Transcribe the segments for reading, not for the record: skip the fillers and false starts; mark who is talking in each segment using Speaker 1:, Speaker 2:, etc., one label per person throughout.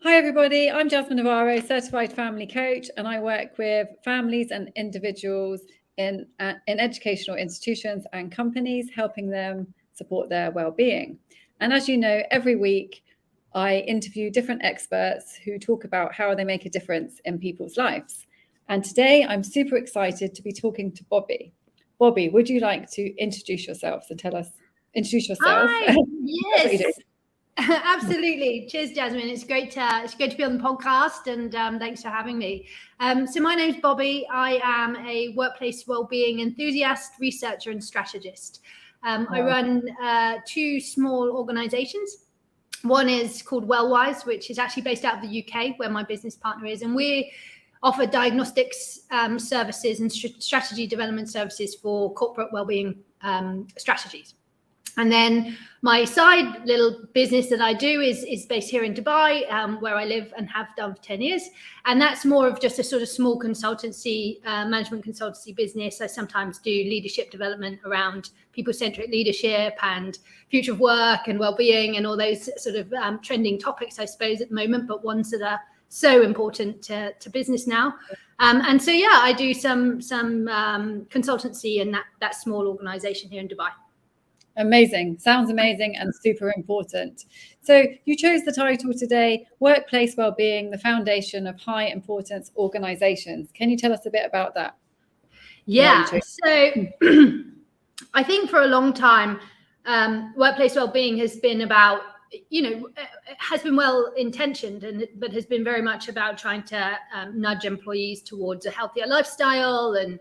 Speaker 1: Hi everybody, I'm Jasmine Navarro, certified family coach, and I work with families and individuals in educational institutions and companies, helping them support their well-being. And as you know, every week I interview different experts who talk about how they make a difference in people's lives. And today I'm super excited to be talking to Bobbi. Bobbi, would you like to introduce yourself and introduce yourself?
Speaker 2: Hi, yes. Absolutely. Cheers, Jasmine. It's great to be on the podcast, and thanks for having me. So my name's Bobbi. I am a workplace wellbeing enthusiast, researcher, and strategist. I run two small organizations. One is called Wellwise, which is actually based out of the UK, where my business partner is, and we offer diagnostics services and strategy development services for corporate wellbeing strategies. And then my side little business that I do is based here in Dubai, where I live and have done for 10 years. And that's more of just a sort of small consultancy, management consultancy business. I sometimes do leadership development around people-centric leadership and future of work and well-being and all those sort of trending topics, I suppose, at the moment, but ones that are so important to business now. And so, yeah, I do some consultancy in that small organization here in Dubai.
Speaker 1: Amazing. Sounds amazing and super important. So you chose the title today, Workplace Wellbeing, the Foundation of High Importance Organizations. Can you tell us a bit about that?
Speaker 2: Yeah. So I think for a long time, workplace wellbeing has been about, has been well intentioned, but has been very much about trying to nudge employees towards a healthier lifestyle and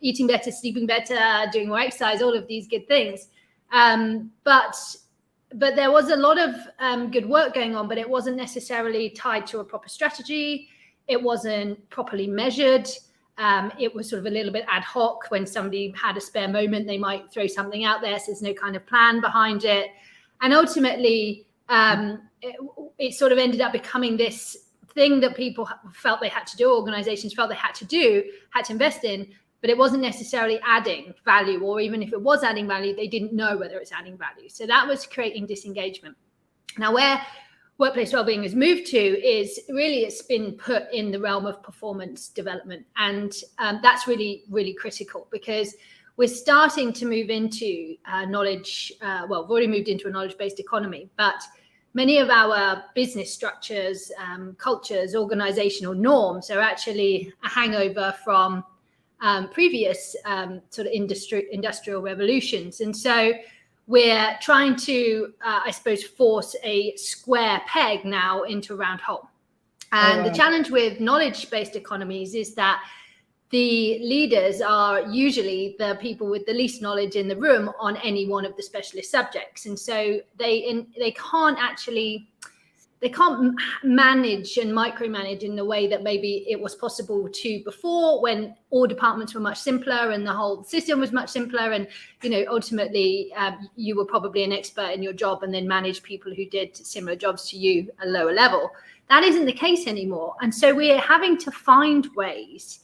Speaker 2: eating better, sleeping better, doing more exercise, all of these good things. But there was a lot of good work going on, but it wasn't necessarily tied to a proper strategy. It wasn't properly measured. It was sort of a little bit ad hoc. When somebody had a spare moment, they might throw something out there. So there's no kind of plan behind it. And ultimately, it sort of ended up becoming this thing that people felt they had to do, organizations felt they had to invest in, but it wasn't necessarily adding value, or even if it was adding value, they didn't know whether it's adding value. So that was creating disengagement. Now, where workplace wellbeing has moved to is really it's been put in the realm of performance development. And that's really, really critical, because we're starting to move into knowledge. We've already moved into a knowledge-based economy, but many of our business structures, cultures, organizational norms are actually a hangover from previous sort of industrial revolutions. And so we're trying to, I suppose, force a square peg now into a round hole. And the challenge with knowledge-based economies is that the leaders are usually the people with the least knowledge in the room on any one of the specialist subjects. And so they can't manage and micromanage in the way that maybe it was possible to before, when all departments were much simpler and the whole system was much simpler. And, ultimately you were probably an expert in your job and then managed people who did similar jobs to you at a lower level. That isn't the case anymore. And so we're having to find ways,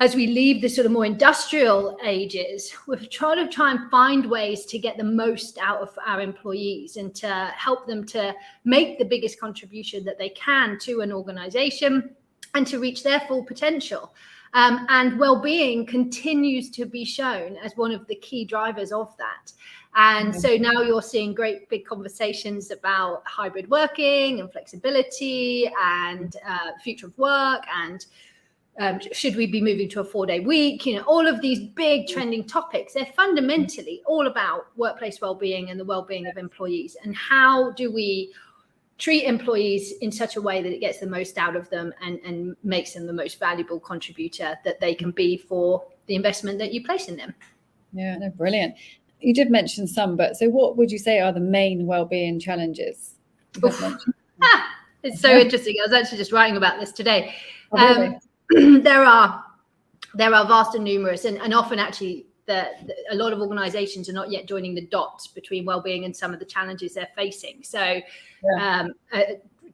Speaker 2: as we leave the sort of more industrial ages, we're trying to try and find ways to get the most out of our employees and to help them to make the biggest contribution that they can to an organization and to reach their full potential. And well-being continues to be shown as one of the key drivers of that. And so now you're seeing great big conversations about hybrid working and flexibility and future of work and should we be moving to a 4-day week? All of these big trending topics, they're fundamentally all about workplace well-being and the well-being of employees. And how do we treat employees in such a way that it gets the most out of them and makes them the most valuable contributor that they can be for the investment that you place in them?
Speaker 1: Yeah, no, brilliant. You did mention some, but so what would you say are the main well-being challenges?
Speaker 2: It's so interesting. I was actually just writing about this today. There are vast and numerous, and often actually a lot of organizations are not yet joining the dots between well-being and some of the challenges they're facing. So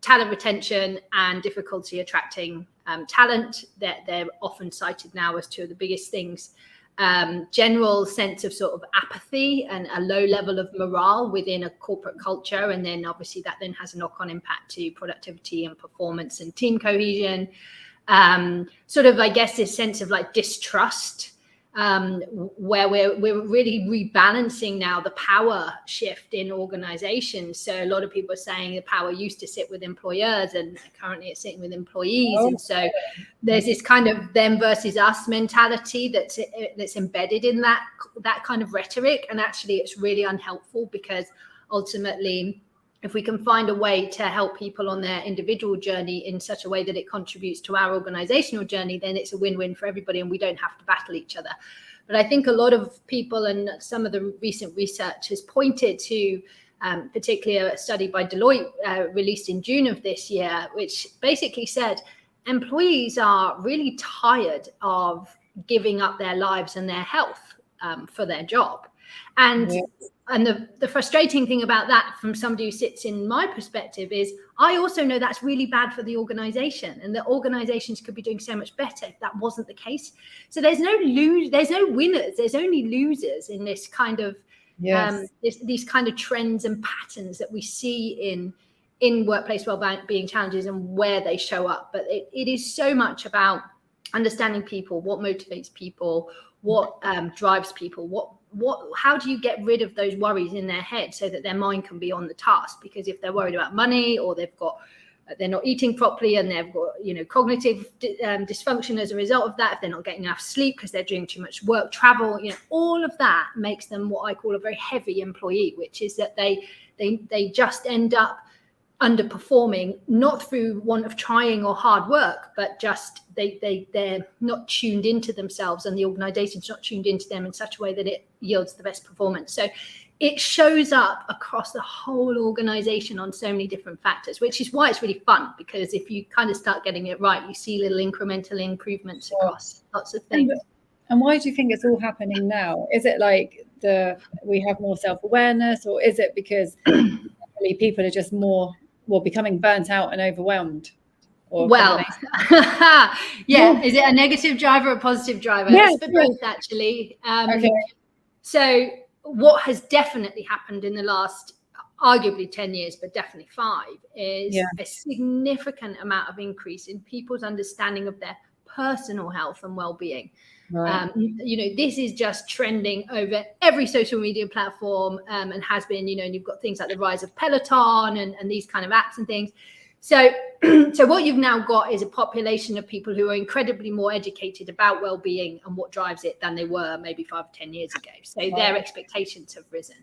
Speaker 2: talent retention and difficulty attracting talent, they're often cited now as two of the biggest things general sense of sort of apathy and a low level of morale within a corporate culture. And then obviously that then has a knock-on impact to productivity and performance and team cohesion. Sort of, I guess, this sense of like distrust, where we're really rebalancing now the power shift in organizations. So a lot of people are saying the power used to sit with employers and currently it's sitting with employees. And so there's this kind of them versus us mentality that's embedded in that kind of rhetoric. And actually it's really unhelpful, because ultimately, if we can find a way to help people on their individual journey in such a way that it contributes to our organizational journey, then it's a win-win for everybody and we don't have to battle each other. But I think a lot of people, and some of the recent research has pointed to, particularly a study by Deloitte released in June of this year, which basically said employees are really tired of giving up their lives and their health for their job. And the frustrating thing about that, from somebody who sits in my perspective, is I also know that's really bad for the organization, and the organizations could be doing so much better if that wasn't the case. So there's no winners, there's only losers in this kind of these kind of trends and patterns that we see in workplace well-being challenges and where they show up. But it is so much about understanding people, what motivates people, what drives people, how do you get rid of those worries in their head so that their mind can be on the task? Because if they're worried about money, or they're not eating properly and they've got, cognitive dysfunction as a result of that, if they're not getting enough sleep because they're doing too much work, travel, all of that makes them what I call a very heavy employee, which is that they just end up underperforming, not through want of trying or hard work, but just they're not tuned into themselves, and the organization's not tuned into them in such a way that it yields the best performance. So it shows up across the whole organization on so many different factors, which is why it's really fun, because if you kind of start getting it right, you see little incremental improvements across lots of things.
Speaker 1: And why do you think it's all happening now? Is it like we have more self-awareness, or is it because people are just becoming burnt out and overwhelmed?
Speaker 2: Well, yeah. Is it a negative driver or a positive driver? It's for both, actually. Okay. So what has definitely happened in the last arguably 10 years, but definitely 5, is a significant amount of increase in people's understanding of their personal health and well-being. Right. This is just trending over every social media platform, and has been, and you've got things like the rise of Peloton and these kind of apps and things. So what you've now got is a population of people who are incredibly more educated about well-being and what drives it than they were maybe 5 or 10 years ago. So their expectations have risen.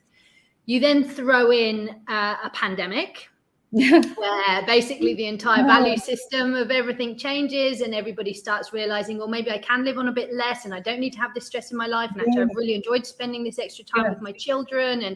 Speaker 2: You then throw in a pandemic, where basically the entire value system of everything changes, and everybody starts realizing, well, maybe I can live on a bit less and I don't need to have this stress in my life. And actually, I've really enjoyed spending this extra time with my children. And,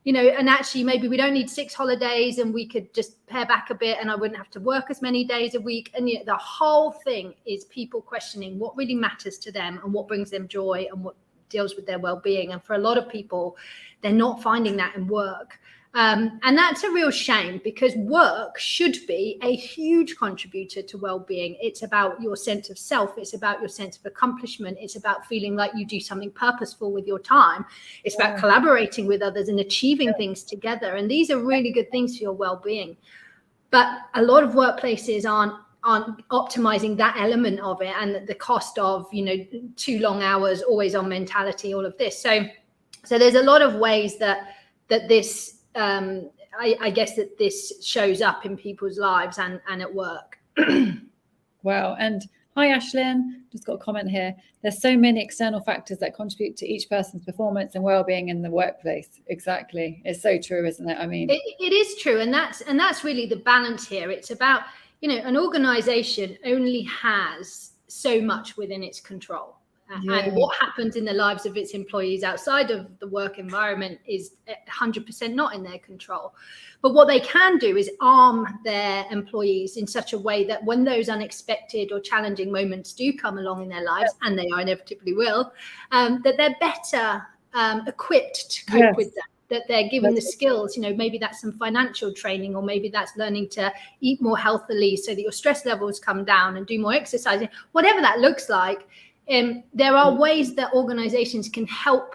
Speaker 2: and actually maybe we don't need 6 holidays and we could just pare back a bit and I wouldn't have to work as many days a week. And the whole thing is people questioning what really matters to them and what brings them joy and what deals with their well-being. And for a lot of people, they're not finding that in work. And that's a real shame, because work should be a huge contributor to well-being. It's about your sense of self. It's about your sense of accomplishment. It's about feeling like you do something purposeful with your time. It's about collaborating with others and achieving things together. And these are really good things for your well-being. But a lot of workplaces aren't optimizing that element of it, and the cost of, too long hours, always on mentality, all of this. So there's a lot of ways that this I guess that this shows up in people's lives and at work.
Speaker 1: Wow. And hi, Ashlyn, just got a comment here. There's so many external factors that contribute to each person's performance and well-being in the workplace. Exactly. It's so true, isn't it? I mean,
Speaker 2: it is true. And that's really the balance here. It's about, an organization only has so much within its control. And what happens in the lives of its employees outside of the work environment is 100% not in their control. But what they can do is arm their employees in such a way that when those unexpected or challenging moments do come along in their lives, and they inevitably will, that they're better equipped to cope with them. That they're given the skills, maybe that's some financial training, or maybe that's learning to eat more healthily so that your stress levels come down and do more exercising. Whatever that looks like, there are ways that organizations can help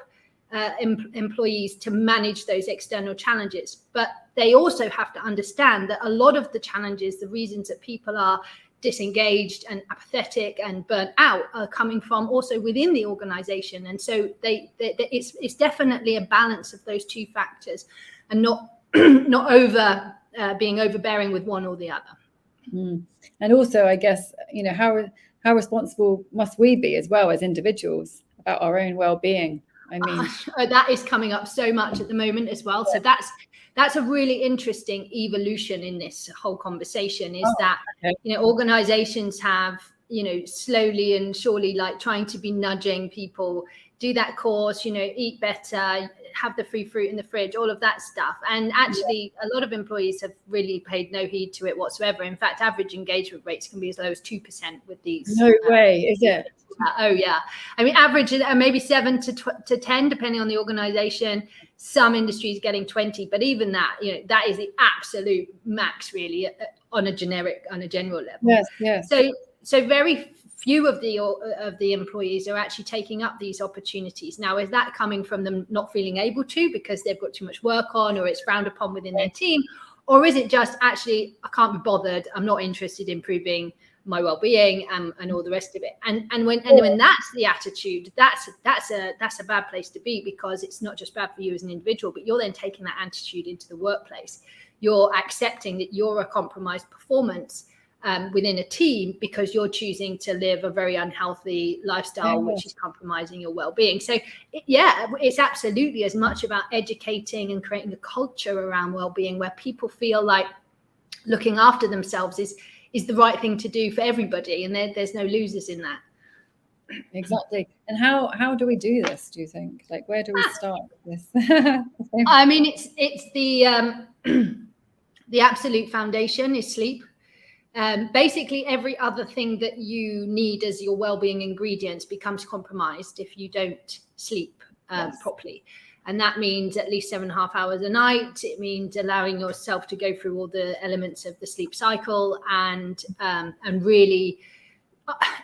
Speaker 2: employees to manage those external challenges, but they also have to understand that a lot of the challenges, the reasons that people are disengaged and apathetic and burnt out, are coming from also within the organization. And so it's definitely a balance of those two factors, and not being overbearing with one or the other.
Speaker 1: And also, I guess, how responsible must we be as well as individuals about our own well-being? I mean,
Speaker 2: that is coming up so much at the moment as well. So that's a really interesting evolution in this whole conversation, is that, organizations have, slowly and surely, like, trying to be nudging people, do that course, eat better, have the free fruit in the fridge, all of that stuff. And actually, a lot of employees have really paid no heed to it whatsoever. In fact, average engagement rates can be as low as 2% with these.
Speaker 1: No way, is it?
Speaker 2: Oh yeah, I mean, average maybe 7 to 10, depending on the organization. Some industries getting 20, but even that, that is the absolute max, really, on a general level.
Speaker 1: Yes.
Speaker 2: So very few of the employees are actually taking up these opportunities. Now, is that coming from them not feeling able to because they've got too much work on, or it's frowned upon within their team, or is it just actually, I can't be bothered, I'm not interested in improving my well-being and all the rest of it? And when that's the attitude, that's a bad place to be, because it's not just bad for you as an individual, but you're then taking that attitude into the workplace. You're accepting that you're a compromised performance within a team because you're choosing to live a very unhealthy lifestyle, which is compromising your well-being. So it's absolutely as much about educating and creating a culture around well-being where people feel like looking after themselves is the right thing to do for everybody, and there's no losers in that.
Speaker 1: Exactly. And how do we do this, do you think? Like, where do we start with this?
Speaker 2: I mean, it's the absolute foundation is sleep. Basically, every other thing that you need as your well-being ingredients becomes compromised if you don't sleep properly. And that means at least 7.5 hours a night. It means allowing yourself to go through all the elements of the sleep cycle, and really,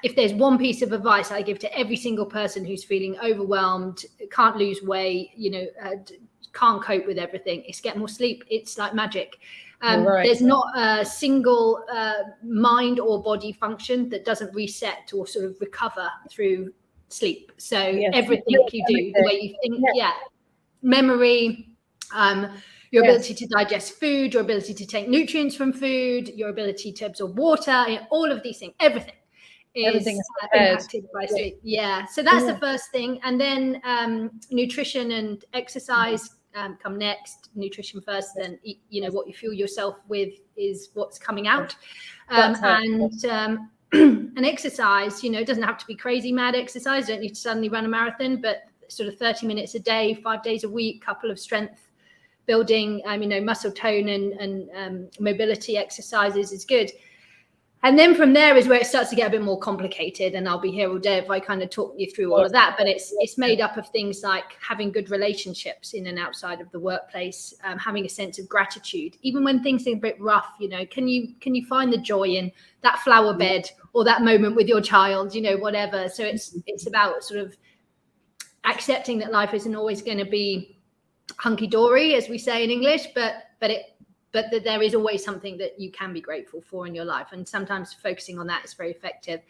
Speaker 2: if there's one piece of advice I give to every single person who's feeling overwhelmed, can't lose weight, can't cope with everything, it's get more sleep. It's like magic. There's not a single mind or body function that doesn't reset or sort of recover through sleep. So everything you do, the way you think, memory, your ability to digest food, your ability to take nutrients from food, your ability to absorb water, all of these things, everything is impacted by sleep. So that's the first thing. And then nutrition and exercise come next. Nutrition first, then what you fuel yourself with is what's coming out. And exercise, it doesn't have to be crazy mad exercise. You don't need to suddenly run a marathon, but sort of 30 minutes a day, 5 days a week, couple of strength building, muscle tone and mobility exercises is good. And then from there is where it starts to get a bit more complicated, and I'll be here all day if I kind of talk you through all of that. But it's made up of things like having good relationships in and outside of the workplace, having a sense of gratitude, even when things are a bit rough. Can you find the joy in that flower bed or that moment with your child, whatever. So it's about sort of accepting that life isn't always going to be hunky-dory, as we say in English, but that there is always something that you can be grateful for in your life. And sometimes focusing on that is very effective.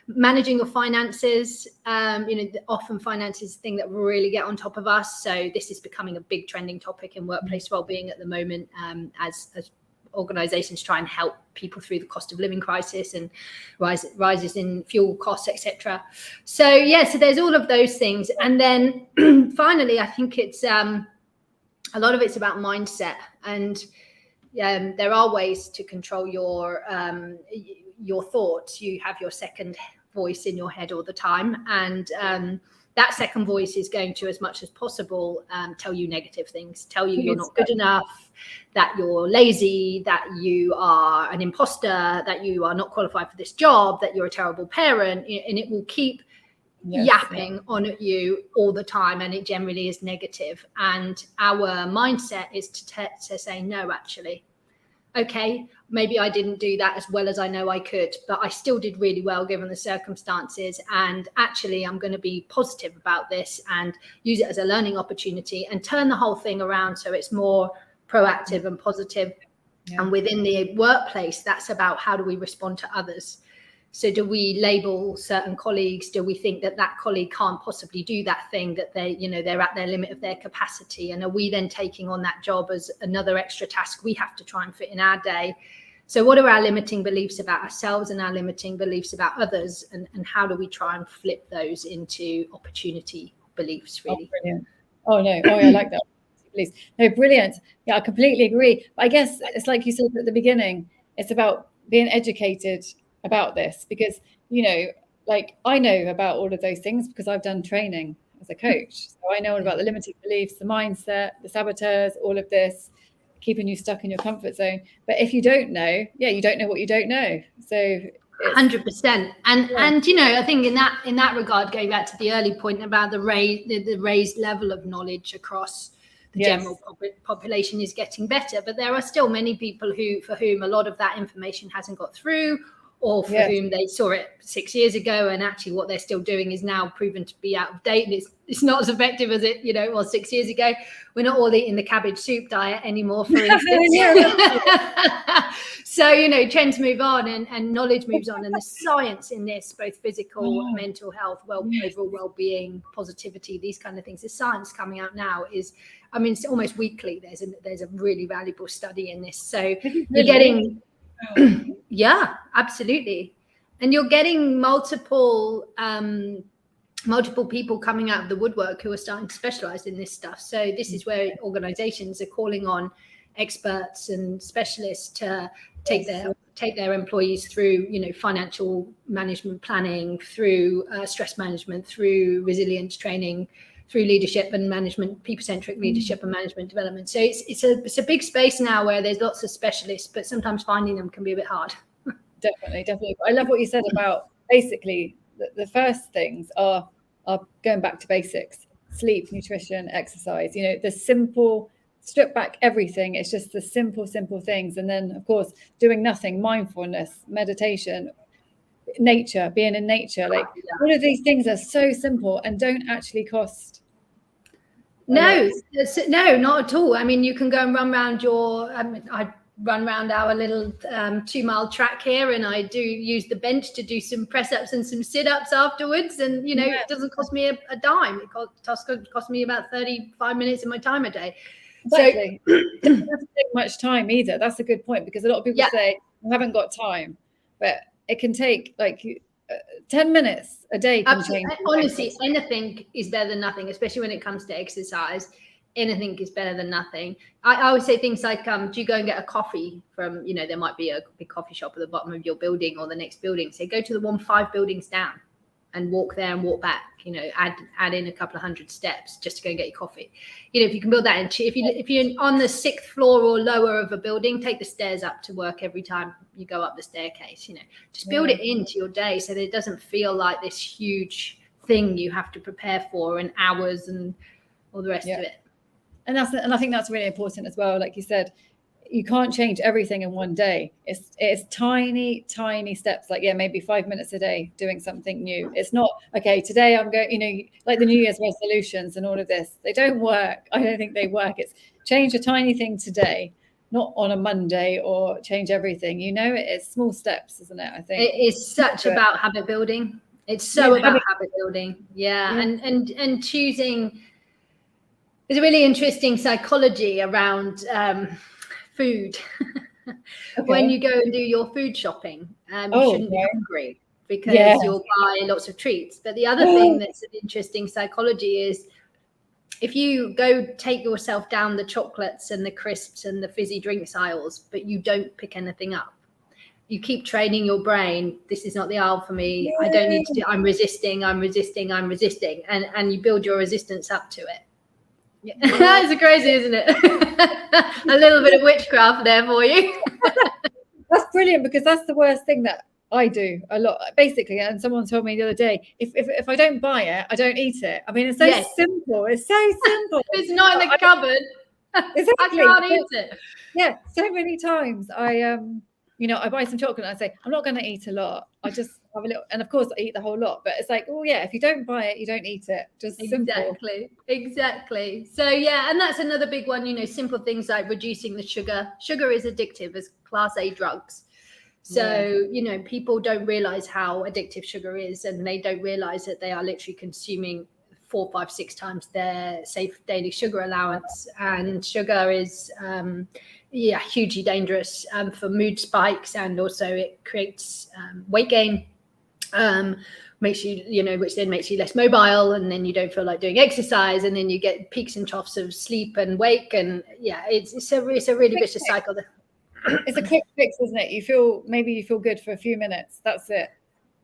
Speaker 2: Managing your finances, often finance is the thing that really get on top of us. So this is becoming a big trending topic in workplace wellbeing at the moment, as organizations try and help people through the cost of living crisis and rises in fuel costs, etc. So so there's all of those things. And then finally, I think it's a lot of it's about mindset. And there are ways to control your thoughts. You have your second voice in your head all the time, and that second voice is going to, as much as possible, tell you negative things, tell you you're not good enough, that you're lazy, that you are an imposter, that you are not qualified for this job, that you're a terrible parent, and it will keep yapping on at you all the time, and it generally is negative. And our mindset is to say, no, actually, okay, maybe I didn't do that as well as I know I could, but I still did really well given the circumstances. And actually, I'm going to be positive about this and use it as a learning opportunity and turn the whole thing around so it's more proactive and positive. Yeah. And within the workplace, that's about how do we respond to others. So do we label certain colleagues? Do we think that that colleague can't possibly do that thing, that they, you know, they're at their limit of their capacity? And are we then taking on that job as another extra task we have to try and fit in our day? So what are our limiting beliefs about ourselves and our limiting beliefs about others? And how do we try and flip those into opportunity beliefs, really?
Speaker 1: Oh, brilliant. Oh, no. Oh, yeah, I like that. No, brilliant. Yeah, I completely agree. But I guess it's like you said at the beginning, it's about being educated about this, because, you know, like I know about all of those things because I've done training as a coach. So I know all about the limiting beliefs, the mindset, the saboteurs, all of this, keeping you stuck in your comfort zone. But if you don't know, you don't know what you don't know. So
Speaker 2: 100%. And you know, I think in that regard, going back to the early point about the raised level of knowledge across the general population is getting better, but there are still many people for whom a lot of that information hasn't got through, or for whom they saw it 6 years ago, and actually what they're still doing is now proven to be out of date, and it's not as effective as it, you know, it was 6 years ago. We're not all eating the cabbage soup diet anymore, for instance. So, you know, trends move on and knowledge moves on, and the science in this, both physical, mental health, overall well-being, positivity, these kind of things, the science coming out now is, I mean, it's almost weekly. There's a really valuable study in this. So you're getting, yeah, absolutely. And you're getting multiple people coming out of the woodwork who are starting to specialize in this stuff. So this is where organizations are calling on experts and specialists to take their employees through, you know, financial management planning, through stress management, through resilience training, through leadership and management, people-centric leadership and management development. So it's a big space now where there's lots of specialists, but sometimes finding them can be a bit hard.
Speaker 1: Definitely. I love what you said about basically the first things are going back to basics: sleep, nutrition, exercise. You know, the simple, strip back everything. It's just the simple things. And then, of course, doing nothing, mindfulness, meditation, nature, being in nature, like all of these things are so simple and don't actually cost.
Speaker 2: No, not at all. I mean, you can go and run around I run around our little 2-mile track here, and I do use the bench to do some press ups and some sit ups afterwards. And, you know, it doesn't cost me a dime. It cost me about 35 minutes of my time a day.
Speaker 1: Exactly. So it doesn't take much time either. That's a good point, because a lot of people say I haven't got time, but it can take like 10 minutes a day.
Speaker 2: Honestly, anything is better than nothing, especially when it comes to exercise. Anything is better than nothing. I always say things like, do you go and get a coffee from, you know, there might be a big coffee shop at the bottom of your building or the next building. So go to the one 5 buildings down and walk there and walk back, you know, add in a couple of 100 steps just to go and get your coffee. You know, if you can build that in, if you're on the 6th floor or lower of a building, take the stairs up to work every time you go up the staircase, you know, just build it into your day so that it doesn't feel like this huge thing you have to prepare for and hours and all the rest of it.
Speaker 1: And I think that's really important as well. Like you said, you can't change everything in one day. It's tiny steps, like, maybe 5 minutes a day doing something new. It's not, okay, today I'm going, you know, like the New Year's resolutions and all of this, they don't work. I don't think they work. It's change a tiny thing today, not on a Monday, or change everything. You know, it's small steps, isn't it? I think
Speaker 2: it is such about habit building. It's so about habit building. And choosing. There's a really interesting psychology around food. When you go and do your food shopping, you shouldn't be hungry because you'll buy lots of treats. But the other thing that's an interesting psychology is if you go take yourself down the chocolates and the crisps and the fizzy drinks aisles, but you don't pick anything up, you keep training your brain, this is not the aisle for me. I don't need to do, I'm resisting. And you build your resistance up to it. It's crazy, isn't it? A little bit of witchcraft there for you.
Speaker 1: That's brilliant, because that's the worst thing that I do a lot, basically. And someone told me the other day, if I don't buy it, I don't eat it. I mean, it's so simple. It's so simple.
Speaker 2: It's not in the cupboard.
Speaker 1: Exactly.
Speaker 2: I can't eat it.
Speaker 1: Yeah, so many times I buy some chocolate and I say, I'm not going to eat a lot. I just have a little, and of course I eat the whole lot, but it's like, oh yeah, if you don't buy it, you don't eat it. Just simple.
Speaker 2: Exactly. So yeah, and that's another big one, simple things like reducing the sugar. Sugar is addictive as class A drugs. So, people don't realize how addictive sugar is, and they don't realize that they are literally consuming 4, 5, 6 times their safe daily sugar allowance. And sugar is, hugely dangerous for mood spikes, and also it creates weight gain, makes you, which then makes you less mobile, and then you don't feel like doing exercise, and then you get peaks and troughs of sleep and wake, and it's a really vicious cycle.
Speaker 1: It's a quick fix, isn't it? You feel good for a few minutes. That's it.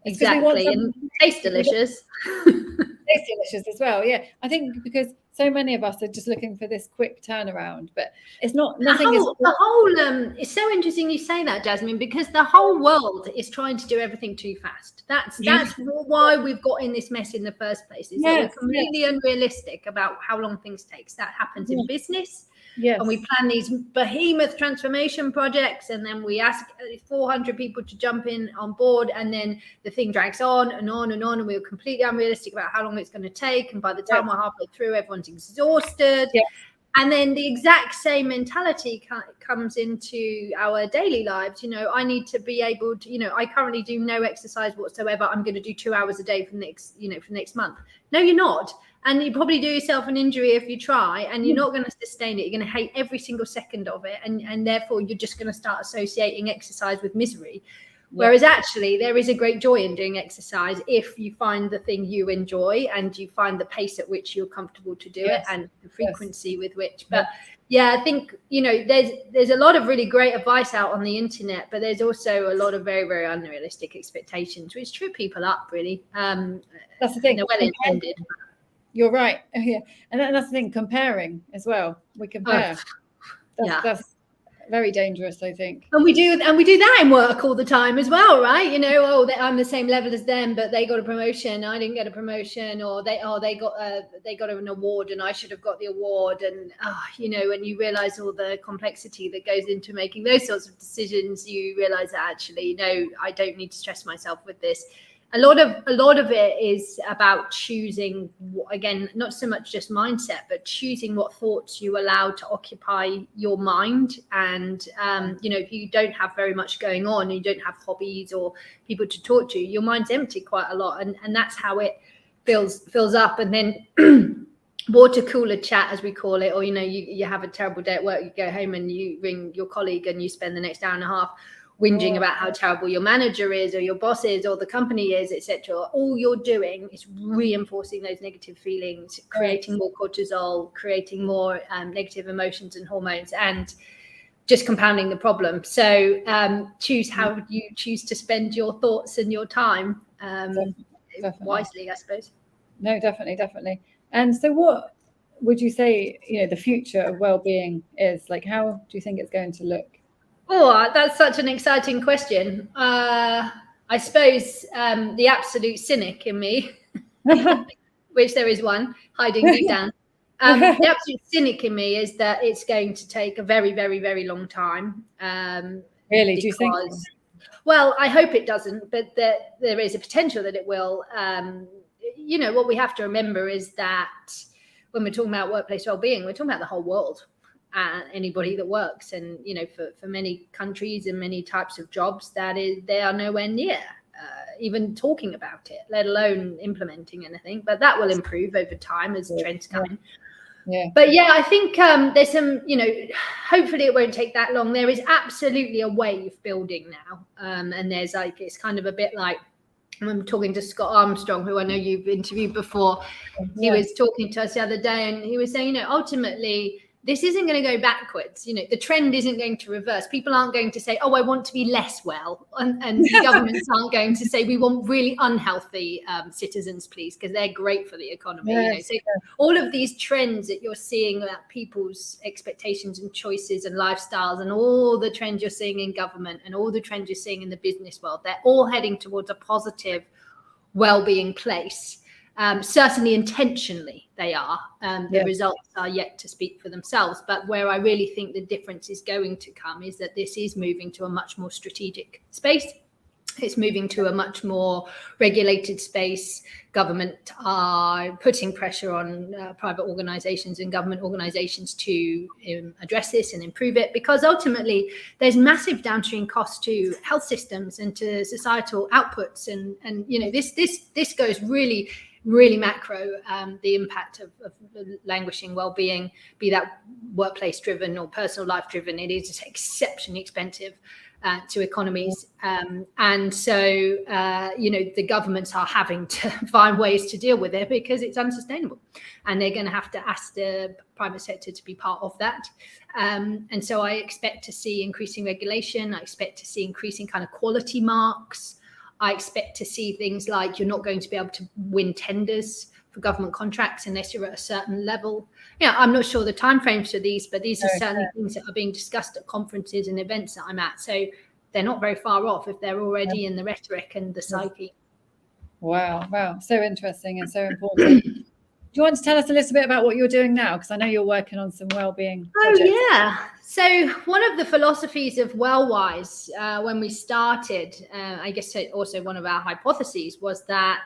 Speaker 2: Exactly, and tastes delicious.
Speaker 1: Tastes delicious as well. Yeah, I think because so many of us are just looking for this quick turnaround, but it's not.
Speaker 2: It's so interesting you say that, Jasmine, because the whole world is trying to do everything too fast. That's why we've got in this mess in the first place. Is that we're completely unrealistic about how long things takes. That happens in business. Yes. And we plan these behemoth transformation projects, and then we ask 400 people to jump in on board, and then the thing drags on and on and on, and we're completely unrealistic about how long it's going to take. And by the time we're halfway through, everyone's exhausted. Yeah. And then the exact same mentality comes into our daily lives. I need to be able to, I currently do no exercise whatsoever. I'm going to do 2 hours a day for next month. No, you're not. And you probably do yourself an injury if you try, and you're not going to sustain it. You're going to hate every single second of it. And therefore, you're just going to start associating exercise with misery. Whereas actually, there is a great joy in doing exercise if you find the thing you enjoy, and you find the pace at which you're comfortable to do it, and the frequency with which. But I think, there's a lot of really great advice out on the internet, but there's also a lot of very, very unrealistic expectations, which trip people up, really.
Speaker 1: That's the thing.
Speaker 2: They're well intended.
Speaker 1: You're right. Yeah. And that's the thing, comparing as well. We compare. That's very dangerous, I think.
Speaker 2: And we do that in work all the time as well, right? I'm the same level as them, but they got a promotion, I didn't get a promotion, or they got an award and I should have got the award. And when you realize all the complexity that goes into making those sorts of decisions, you realize that actually, no, I don't need to stress myself with this. A lot of it is about choosing, again, not so much just mindset, but choosing what thoughts you allow to occupy your mind. And, if you don't have very much going on, you don't have hobbies or people to talk to, your mind's empty quite a lot. And that's how it fills up. And then water cooler chat, as we call it, or, you have a terrible day at work, you go home and you ring your colleague and you spend the next hour and a half whinging about how terrible your manager is, or your boss is, or the company is, etc. All you're doing is reinforcing those negative feelings, creating more cortisol, creating more negative emotions and hormones, and just compounding the problem. So choose how you choose to spend your thoughts and your time wisely, I suppose.
Speaker 1: No, definitely. And so what would you say, the future of well-being is? Like, how do you think it's going to look?
Speaker 2: Oh, that's such an exciting question. I suppose the absolute cynic in me, which there is one hiding deep down. The absolute cynic in me is that it's going to take a very, very, very long time.
Speaker 1: Really? Do you think?
Speaker 2: Well, I hope it doesn't, but there is a potential that it will. What we have to remember is that when we're talking about workplace well-being, we're talking about the whole world. Anybody that works, and for many countries and many types of jobs, they are nowhere near even talking about it, let alone implementing anything. But that will improve over time as trends come in. But I think there's some, hopefully it won't take that long. There is absolutely a wave building now, and there's it's kind of a bit like, I'm talking to Scott Armstrong, who I know you've interviewed before. He was talking to us the other day, and he was saying, ultimately, this isn't going to go backwards. The trend isn't going to reverse. People aren't going to say, oh, I want to be less well. And governments aren't going to say, we want really unhealthy citizens, please, because they're great for the economy. So all of these trends that you're seeing about people's expectations and choices and lifestyles, and all the trends you're seeing in government and all the trends you're seeing in the business world, they're all heading towards a positive well-being place. Certainly intentionally they are. The results are yet to speak for themselves. But where I really think the difference is going to come is that this is moving to a much more strategic space. It's moving to a much more regulated space. Government are putting pressure on private organizations and government organizations to address this and improve it, because ultimately there's massive downstream costs to health systems and to societal outputs. And you know, this goes really macro, the impact of languishing well-being, be that workplace driven or personal life driven. It is exceptionally expensive to economies. And so, you know, the governments are having to find ways to deal with it because it's unsustainable. And they're going to have to ask the private sector to be part of that. And so I expect to see increasing regulation. I expect to see increasing kind of quality marks. I expect to see things like you're not going to be able to win tenders for government contracts unless you're at a certain level. Yeah, I'm not sure the timeframes for these, but these are certainly things that are being discussed at conferences and events that I'm at. So they're not very far off if they're already in the rhetoric and the psyche.
Speaker 1: Wow. So interesting and so important. Do you want to tell us a little bit about what you're doing now? Because I know you're working on some wellbeing projects.
Speaker 2: Oh, yeah. So one of the philosophies of Wellwise, when we started, I guess also one of our hypotheses was that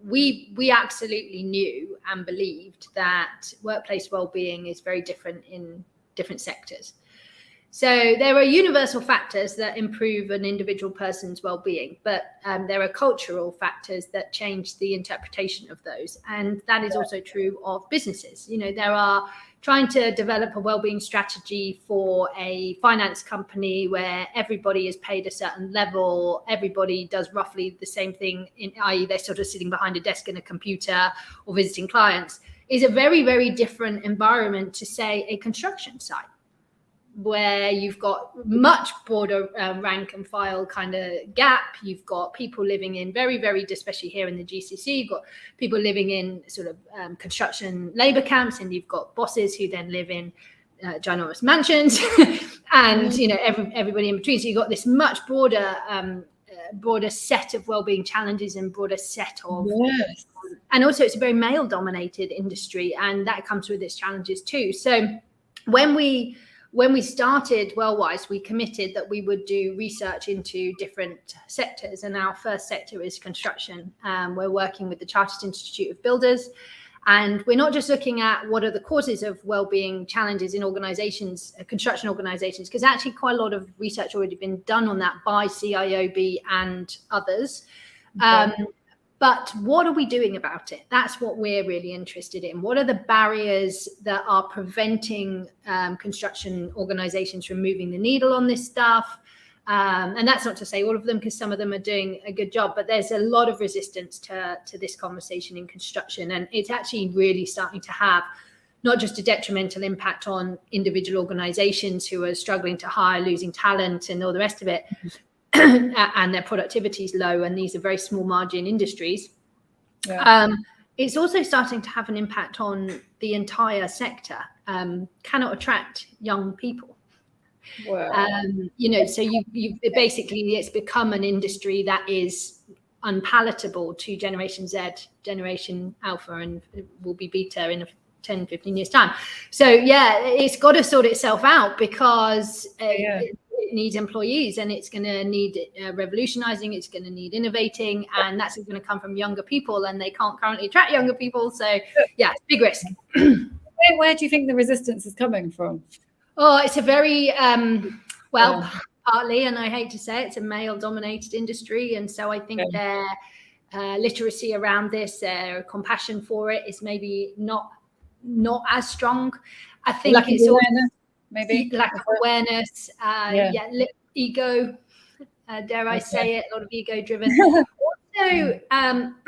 Speaker 2: we absolutely knew and believed that workplace well-being is very different in different sectors. So there are universal factors that improve an individual person's well-being, but there are cultural factors that change the interpretation of those. And that is also true of businesses. You know, there are trying to develop a well-being strategy for a finance company where everybody is paid a certain level, everybody does roughly the same thing, i.e. they're sort of sitting behind a desk and a computer or visiting clients, is a very, very different environment to, say, a construction site, where you've got much broader rank and file kind of gap. You've got people living in very, very, especially here in the GCC, you've got people living in sort of construction labor camps, and you've got bosses who then live in ginormous mansions and, you know, everybody in between. So you've got this much broader set of wellbeing challenges and broader set of, and also it's a very male dominated industry, and that comes with its challenges too. So when we started Wellwise, we committed that we would do research into different sectors, and our first sector is construction. We're working with the Chartered Institute of Builders, and we're not just looking at what are the causes of wellbeing challenges in organizations, construction organizations, because actually quite a lot of research already been done on that by CIOB and others. But what are we doing about it? That's what we're really interested in. What are the barriers that are preventing construction organizations from moving the needle on this stuff? And that's not to say all of them, because some of them are doing a good job, but there's a lot of resistance to this conversation in construction. And it's actually really starting to have not just a detrimental impact on individual organizations who are struggling to hire, losing talent and all the rest of it, and their productivity is low, and these are very small margin industries. It's also starting to have an impact on the entire sector. Cannot attract young people. You know, so you basically, it's become an industry that is unpalatable to Generation Z, Generation Alpha, and will be Beta in 10, 15 years time. So yeah, it's got to sort itself out, because it needs employees, and it's going to need revolutionizing, it's going to need innovating, and that's going to come from younger people, and they can't currently attract younger people. So yeah, it's a big risk.
Speaker 1: Where do you think the resistance is coming from?
Speaker 2: Oh, it's a very partly, and I hate to say it, it's a male dominated industry, and so I think their literacy around this, their compassion for it is maybe not as strong. I think it's awareness. Maybe lack of awareness, ego, dare I say it, a lot of ego driven. Also,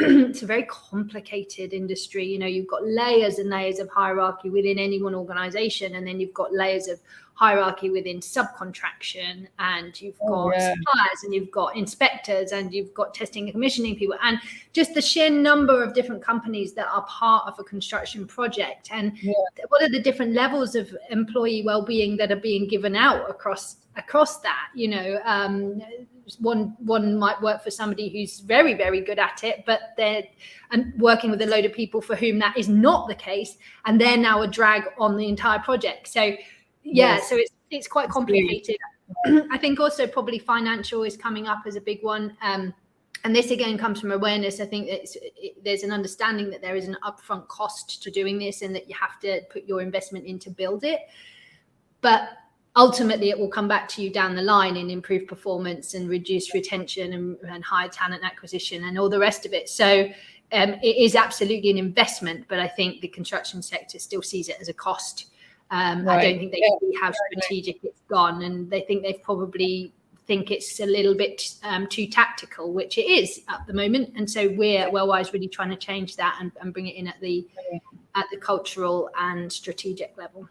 Speaker 2: it's a very complicated industry. You know, you've got layers and layers of hierarchy within any one organization, and then you've got layers of hierarchy within subcontraction, and you've got suppliers, and you've got inspectors, and you've got testing and commissioning people, and just the sheer number of different companies that are part of a construction project, and what are the different levels of employee well-being that are being given out across that. You know, one might work for somebody who's very, very good at it, but they're working with a load of people for whom that is not the case, and they're now a drag on the entire project. So so it's quite complicated. I think also probably financial is coming up as a big one. And this again comes from awareness. I think there's an understanding that there is an upfront cost to doing this, and that you have to put your investment in to build it. But ultimately, it will come back to you down the line in improved performance and reduced retention and higher talent acquisition and all the rest of it. So it is absolutely an investment, but I think the construction sector still sees it as a cost. I don't think they see how strategic it's gone, and they think they've probably think it's a little bit too tactical, which it is at the moment. And so we're Wellwise really trying to change that and bring it in at the cultural and strategic level.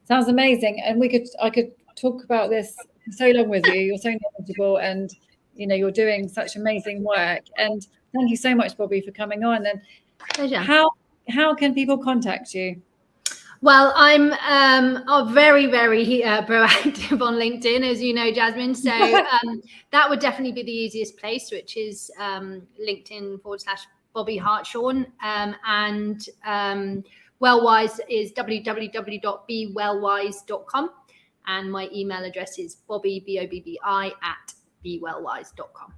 Speaker 1: Sounds amazing. And I could talk about this for so long with you. You're so knowledgeable, and you're doing such amazing work. And thank you so much, Bobbi, for coming on. And
Speaker 2: pleasure.
Speaker 1: How can people contact you?
Speaker 2: Well, I'm very, very proactive on LinkedIn, as you know, Jasmine. So that would definitely be the easiest place, which is LinkedIn/Bobbi Hartshorne. And Wellwise is www.bewellwise.com. And my email address is Bobbi, BOBBI, @bewellwise.com.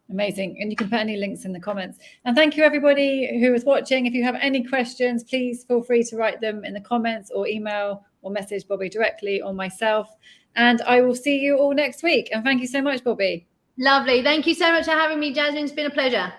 Speaker 1: Amazing. And you can put any links in the comments. And thank you, everybody who is watching. If you have any questions, please feel free to write them in the comments or email or message Bobbi directly or myself. And I will see you all next week. And thank you so much, Bobbi.
Speaker 2: Lovely. Thank you so much for having me, Jasmine. It's been a pleasure.